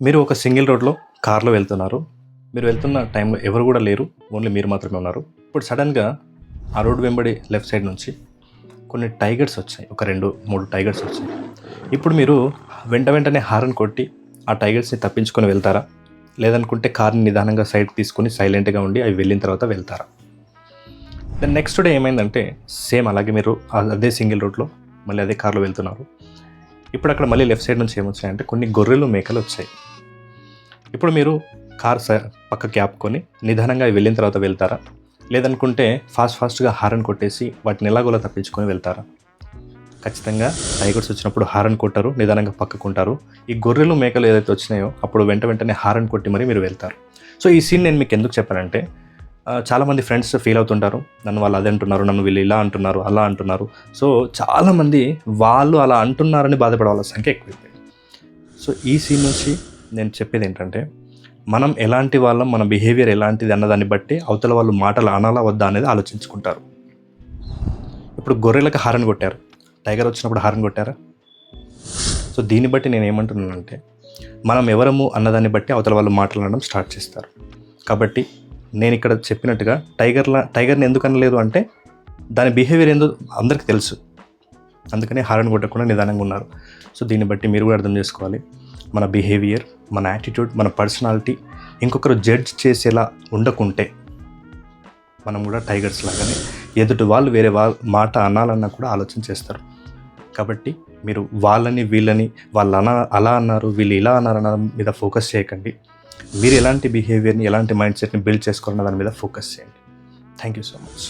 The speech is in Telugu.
మీరు ఒక సింగిల్ రోడ్లో కార్లో వెళ్తున్నారు. మీరు వెళ్తున్న టైంలో ఎవరు కూడా లేరు. ఓన్లీ మీరు మాత్రమే ఉన్నారు. ఇప్పుడు సడన్గా ఆ రోడ్డు వెంబడి లెఫ్ట్ సైడ్ నుంచి కొన్ని టైగర్స్ వచ్చాయి. ఒక 2-3 టైగర్స్ వచ్చాయి. ఇప్పుడు మీరు వెంటనే హారన్ కొట్టి ఆ టైగర్స్ని తప్పించుకొని వెళ్తారా? లేదనుకుంటే కార్ని నిదానంగా సైడ్ తీసుకొని సైలెంట్గా ఉండి అవి వెళ్ళిన తర్వాత వెళ్తారా? దెన్ నెక్స్ట్ డే ఏమైందంటే సేమ్ అలాగే మీరు అదే సింగిల్ రోడ్లో మళ్ళీ అదే కార్లో వెళ్తున్నారు. ఇప్పుడు అక్కడ మళ్ళీ లెఫ్ట్ సైడ్ నుంచి ఏమొచ్చాయంటే కొన్ని గొర్రెలు, మేకలు వచ్చాయి. ఇప్పుడు మీరు కార్ పక్కకి ఆపుకొని నిదానంగా వెళ్ళిన తర్వాత వెళ్తారా? లేదనుకుంటే ఫాస్ట్గా హారన్ కొట్టేసి వాటిని ఎలాగోలా తప్పించుకొని వెళ్తారా? ఖచ్చితంగా టైగర్స్ వచ్చినప్పుడు హారన్ కొట్టారు, నిదానంగా పక్కకుంటారు. ఈ గొర్రెలు, మేకలు ఏదైతే వచ్చినాయో అప్పుడు వెంటనే హారన్ కొట్టి మరి మీరు వెళ్తారు. సో ఈ సీన్ నేను మీకు ఎందుకు చెప్పానంటే చాలామంది ఫ్రెండ్స్ ఫీల్ అవుతుంటారు, నన్ను వాళ్ళు అదే అంటున్నారు, నన్ను వీళ్ళు ఇలా అంటున్నారు, అలా అంటున్నారు. సో చాలామంది వాళ్ళు అలా అంటున్నారని బాధపడే వాళ్ళ సంఖ్య ఎక్కువైపోయింది. సో ఈ సీన్ నుంచి నేను చెప్పేది ఏంటంటే మనం ఎలాంటి వాళ్ళం, మన బిహేవియర్ ఎలాంటిది అన్నదాన్ని బట్టి అవతల వాళ్ళు మాటలు అనాలా వద్దా అనేది ఆలోచించుకుంటారు. ఇప్పుడు గొర్రెలకు హారన్ కొట్టారు, టైగర్ వచ్చినప్పుడు హారన్ కొట్టారా? సో దీన్ని బట్టి నేను ఏమంటున్నానంటే మనం ఎవరము అన్నదాన్ని బట్టి అవతల వాళ్ళు మాట్లాడడం స్టార్ట్ చేస్తారు. కాబట్టి నేను ఇక్కడ చెప్పినట్టుగా టైగర్ని ఎందుకు అనలేదు అంటే దాని బిహేవియర్ ఏందో అందరికీ తెలుసు, అందుకని హారన్ కొట్టకుండా నిదానంగా ఉన్నారు. సో దీన్ని బట్టి మీరు కూడా అర్థం చేసుకోవాలి, మన బిహేవియర్, మన యాటిట్యూడ్, మన పర్సనాలిటీ ఇంకొకరు జడ్జ్ చేసేలా ఉండకుంటే మనం కూడా టైగర్స్ లాగానే ఎదుటి వాళ్ళు వేరే మాట అనాలన్నా కూడా ఆలోచన చేస్తారు. కాబట్టి మీరు వీళ్ళని వాళ్ళు అలా అన్నారు, వీళ్ళు ఇలా అన్నారన్న మీద ఫోకస్ చేయకండి. మీరు ఎలాంటి బిహేవియర్ని, ఎలాంటి మైండ్ సెట్ని బిల్డ్ చేసుకోవాలన్న దాని మీద ఫోకస్ చేయండి. Thank you so much.